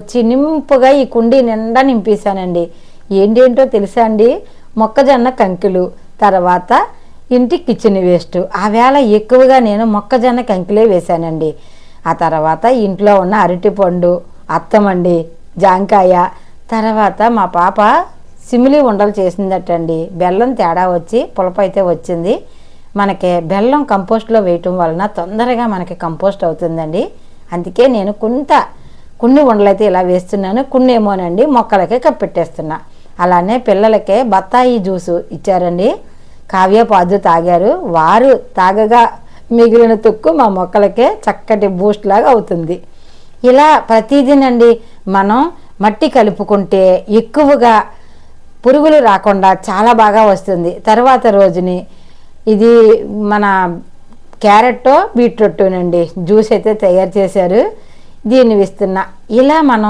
చినింపుగా ఈ కుండీ నిండా నింపేశానండి. ఏంటేంటో తెలుసా అండి? మొక్కజొన్న కంకులు, తర్వాత ఇంటి కిచెన్ వేస్ట్. ఆ వేళ ఎక్కువగా నేను మొక్కజొన్న కంకులే వేశానండి. ఆ తర్వాత ఇంట్లో ఉన్న అరటిపండు, అత్తమండి, జాంకాయ, తర్వాత మా పాప సిమిలి ఉండలు చేసిందటండి. బెల్లం తేడా వచ్చి పులప అయితే వచ్చింది. మనకి బెల్లం కంపోస్ట్లో వేయటం వలన తొందరగా మనకి కంపోస్ట్ అవుతుందండి. అందుకే నేను కొన్ని ఉండలైతే ఇలా వేస్తున్నాను, కొన్ని ఏమోనండి మొక్కలకే కప్పెట్టేస్తున్నా. అలానే పిల్లలకే బత్తాయి జ్యూసు ఇచ్చారండి. కావ్య పాదు తాగారు. వారు తాగగా మిగిలిన తుక్కు మా మొక్కలకే చక్కటి బూస్ట్ లాగా అవుతుంది. ఇలా ప్రతిదినండి మనం మట్టి కలుపుకుంటే ఎక్కువగా పురుగులు రాకుండా చాలా బాగా వస్తుంది. తర్వాత రోజుని ఇది మన క్యారెట్టో బీట్రూట్టోనండి జ్యూస్ అయితే తయారు చేశారు. దీన్ని ఇస్తున్నా. ఇలా మనం